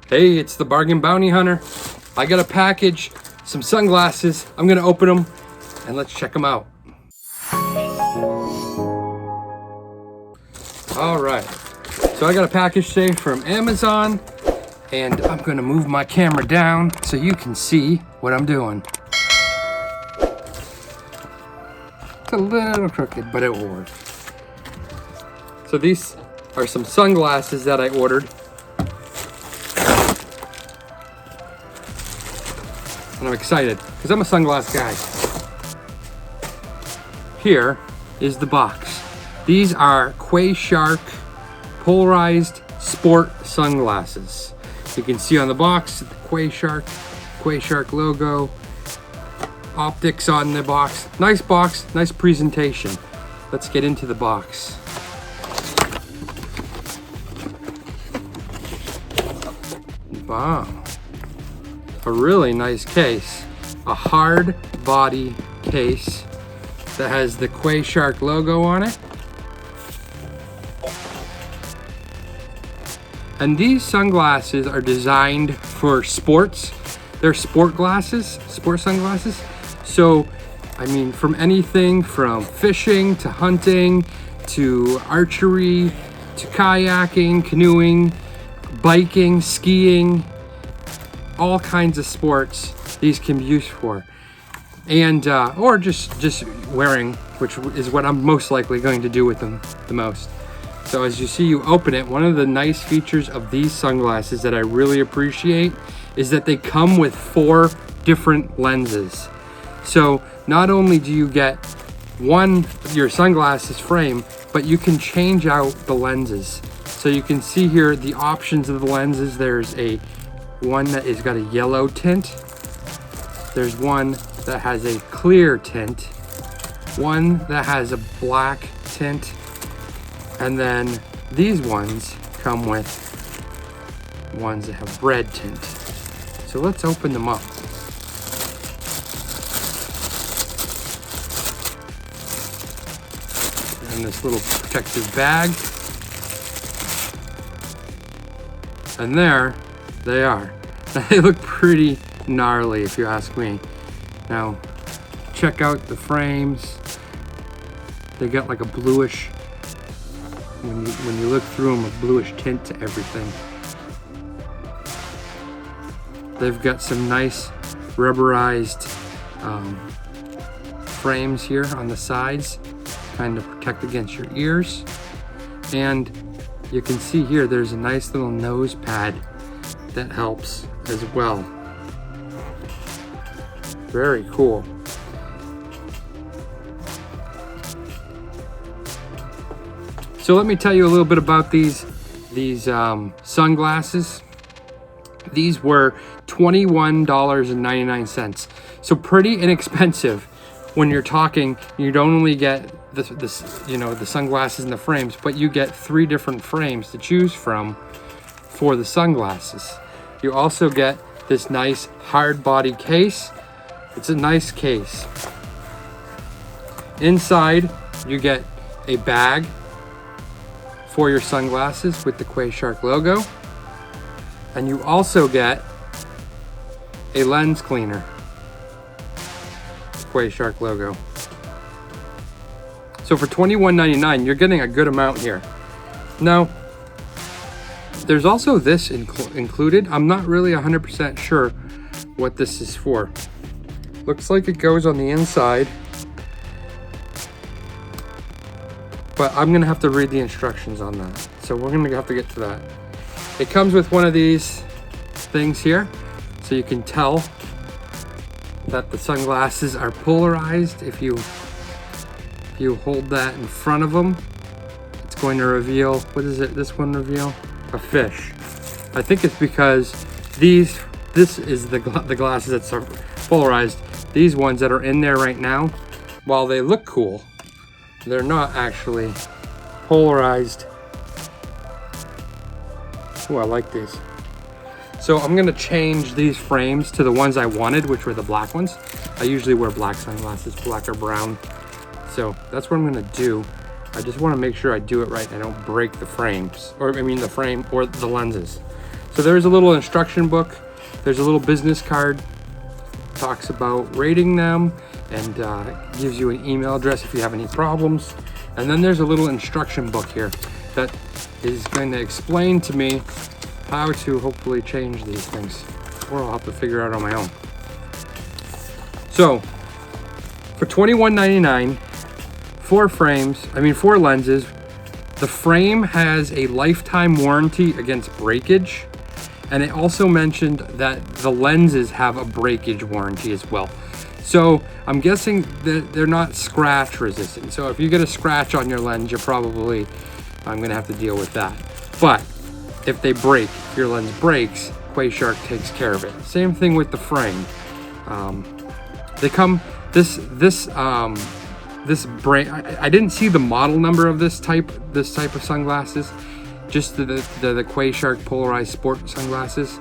Hey, it's the Bargain Bounty Hunter. I got a package, some sunglasses. I'm gonna open them and let's check them out. All right, so I got a package today from Amazon and I'm gonna move my camera down so you can see what I'm doing. It's a little crooked, but it will work. So these are some sunglasses that I ordered. And I'm excited because I'm a sunglass guy. Here is the box. These are Queshark polarized sport sunglasses. You can see on the box the Queshark logo, optics on the box. Nice box, nice presentation. Let's get into the box. Wow. A really nice case, a hard body case that has the Queshark logo on it. And these sunglasses are designed for sports. They're sport glasses, sport sunglasses. So, I mean, from anything from fishing to hunting to archery to kayaking, canoeing, biking, skiing, all kinds of sports these can be used for, and or just wearing, which is what I'm most likely going to do with them the most. So as you see, you open it. One of the nice features of these sunglasses that I really appreciate is that they come with 4 different lenses. So not only do you get your sunglasses frame, but you can change out the lenses. So you can see here the options of the lenses. There's one that has got a yellow tint. There's one that has a clear tint. One that has a black tint. And then these ones come with ones that have red tint. So let's open them up. And this little protective bag. And there they are. They look pretty gnarly if you ask me. Now, check out the frames. They got like a bluish, when you look through them, a bluish tint to everything. They've got some nice rubberized frames here on the sides, kind of protect against your ears. And you can see here there's a nice little nose pad that helps as well. Very cool. So let me tell you a little bit about these sunglasses. These were $21.99. So pretty inexpensive when you're talking. You don't only get the sunglasses and the frames, but you get 3 different frames to choose from for the sunglasses. You also get this nice hard body case. It's a nice case. Inside, you get a bag for your sunglasses with the Queshark logo. And you also get a lens cleaner, Queshark logo. So for $21.99, you're getting a good amount here. Now, there's also this included. I'm not really 100% sure what this is for. Looks like it goes on the inside, but I'm gonna have to read the instructions on that. So we're gonna have to get to that. It comes with one of these things here, so you can tell that the sunglasses are polarized. If you hold that in front of them, it's going to reveal, what is it, this one reveal? A fish. I think it's because this is the glasses that are polarized. These ones that are in there right now, while they look cool, they're not actually polarized. Oh, I like these. So I'm gonna change these frames to the ones I wanted, which were the black ones. I usually wear black sunglasses, black or brown. So that's what I'm gonna do. I just wanna make sure I do it right and I don't break the frames, or I mean the frame or the lenses. So there's a little instruction book. There's a little business card. Talks about rating them and gives you an email address if you have any problems. And then there's a little instruction book here that is going to explain to me how to hopefully change these things, or I'll have to figure out on my own. So for $21.99, 4 lenses. The frame has a lifetime warranty against breakage, and it also mentioned that the lenses have a breakage warranty as well. So I'm guessing that they're not scratch resistant. So if you get a scratch on your lens, I'm gonna have to deal with that. But if they break, if your lens breaks, Queshark takes care of it. Same thing with the frame. They come, this brand, I didn't see the model number of this type of sunglasses, just the Queshark polarized sport sunglasses.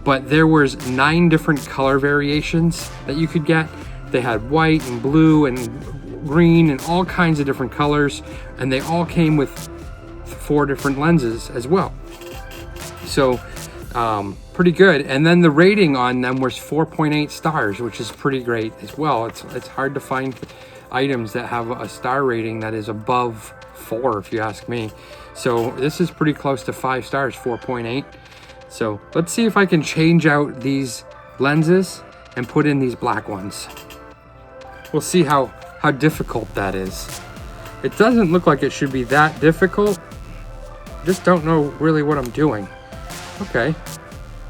But there was 9 different color variations that you could get. They had white and blue and green and all kinds of different colors, and they all came with 4 different lenses as well. So pretty good. And then the rating on them was 4.8 stars, which is pretty great as well. It's hard to find items that have a star rating that is above 4, if you ask me. So this is pretty close to 5 stars, 4.8. So let's see if I can change out these lenses and put in these black ones. We'll see how difficult that is. It doesn't look like it should be that difficult. Just don't know really what I'm doing. Okay,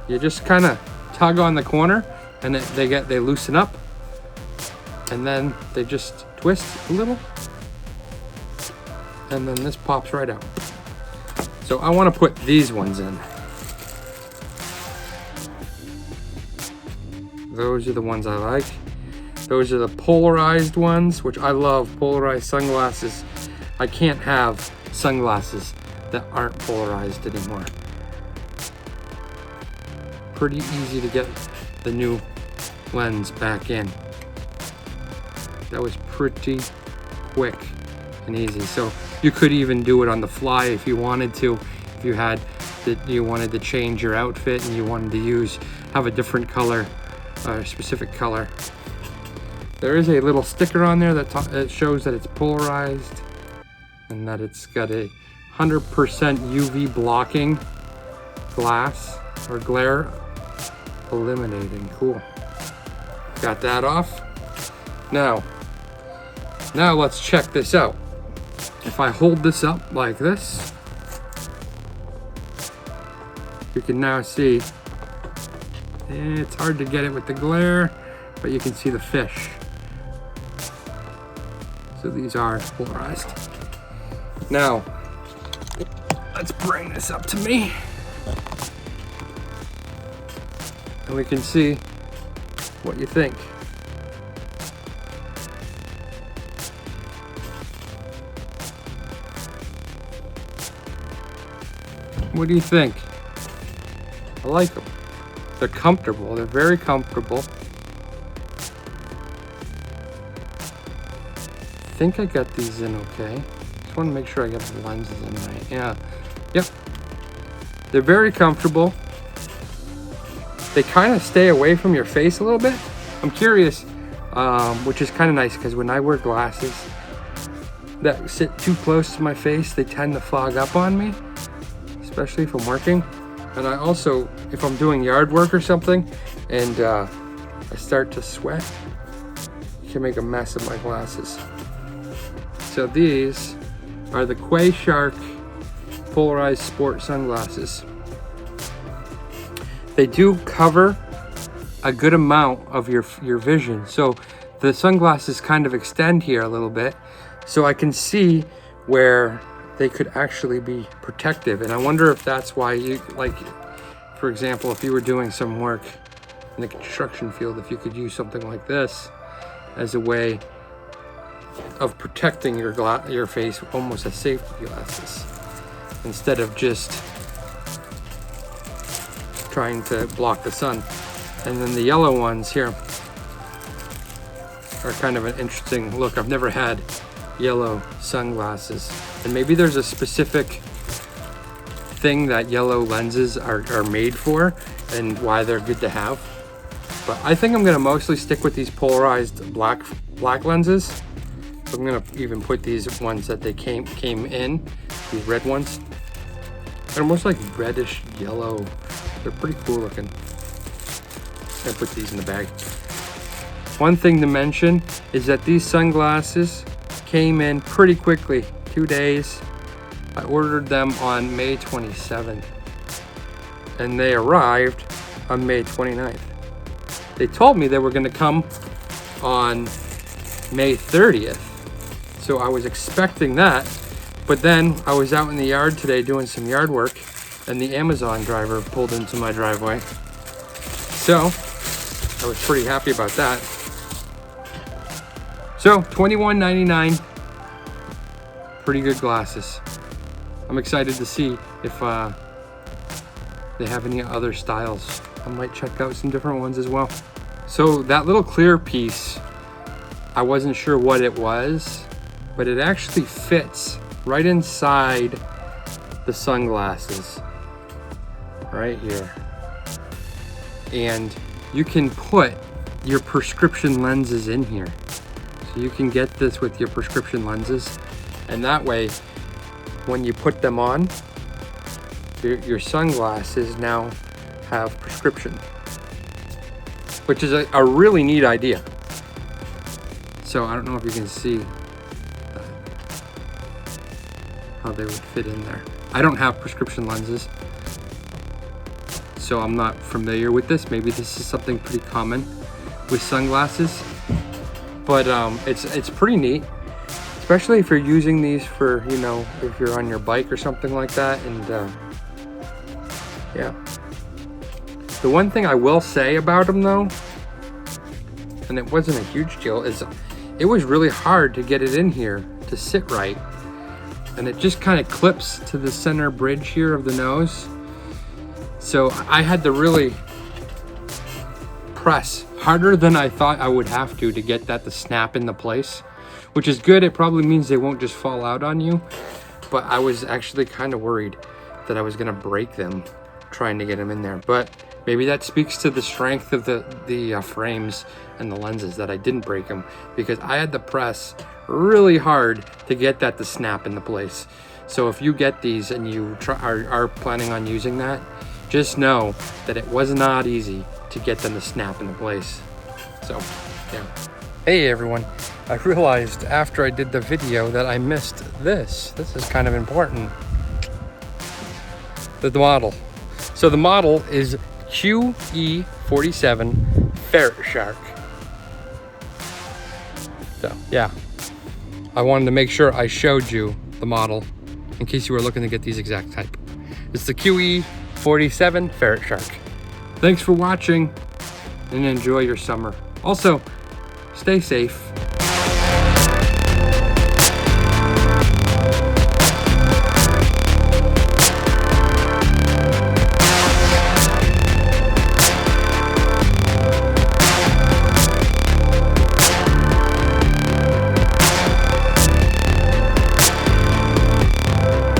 you just kind of tug on the corner and they loosen up, and then they just twist a little, and then this pops right out. So I want to put these ones in. Those are the ones I like. Those are the polarized ones, which I love. Polarized sunglasses. I can't have sunglasses that aren't polarized anymore. Pretty easy to get the new lens back in. That was pretty quick and easy. So you could even do it on the fly if you wanted to. If you had that you wanted to change your outfit and you wanted to have a different color, specific color. There is a little sticker on there that shows that it's polarized and that it's got a 100% UV blocking glass or glare eliminating. Cool. Got that off. Now let's check this out. If I hold this up like this, you can now see, it's hard to get it with the glare, but you can see the fish. So these are polarized. Now, let's bring this up to me. And we can see what you think. What do you think? I like them. They're comfortable. They're very comfortable. I think I got these in okay. Just want to make sure I got the lenses in right. Yeah. Yep. They're very comfortable. They kind of stay away from your face a little bit. I'm curious, which is kind of nice because when I wear glasses that sit too close to my face, they tend to fog up on me, especially if I'm working. And I also, if I'm doing yard work or something and I start to sweat, it can make a mess of my glasses. So these are the Queshark polarized sport sunglasses. They do cover a good amount of your vision. So the sunglasses kind of extend here a little bit, so I can see where they could actually be protective. And I wonder if that's why you, like, for example, if you were doing some work in the construction field, if you could use something like this as a way of protecting your face, almost as safety glasses, instead of just trying to block the sun. And then the yellow ones here are kind of an interesting look. I've never had yellow sunglasses, and maybe there's a specific thing that yellow lenses are made for and why they're good to have. But I think I'm gonna mostly stick with these polarized black lenses. So I'm gonna even put these ones that they came in, these red ones. They're almost like reddish yellow. They're pretty cool looking. I'm gonna put these in the bag. One thing to mention is that these sunglasses came in pretty quickly, 2 days. I ordered them on May 27th and they arrived on May 29th. They told me they were gonna come on May 30th. So I was expecting that, but then I was out in the yard today doing some yard work and the Amazon driver pulled into my driveway. So I was pretty happy about that. So $21.99, pretty good glasses. I'm excited to see if they have any other styles. I might check out some different ones as well. So that little clear piece, I wasn't sure what it was, but it actually fits right inside the sunglasses, right here. And you can put your prescription lenses in here. So you can get this with your prescription lenses, and that way, when you put them on, your sunglasses now have prescription, which is a really neat idea. So I don't know if you can see how they would fit in there. I don't have prescription lenses, so I'm not familiar with this. Maybe this is something pretty common with sunglasses, but it's pretty neat, especially if you're using these for, you know, if you're on your bike or something like that. And yeah. The one thing I will say about them though, and it wasn't a huge deal, is it was really hard to get it in here to sit right. And it just kind of clips to the center bridge here of the nose. So I had to really press harder than I thought I would have to get that to snap into place, which is good. It probably means they won't just fall out on you, but I was actually kind of worried that I was gonna break them trying to get them in there. But maybe that speaks to the strength of the frames and the lenses, that I didn't break them, because I had to press really hard to get that to snap into place. So if you get these and you are planning on using that, just know that it was not easy to get them to snap into place. So yeah. Hey everyone, I realized after I did the video that I missed this. This is kind of important. The model. So the model is QE47 Ferret Shark. So yeah, I wanted to make sure I showed you the model in case you were looking to get these exact type. It's the QE47 Ferret Shark. Thanks for watching and enjoy your summer. Also, stay safe.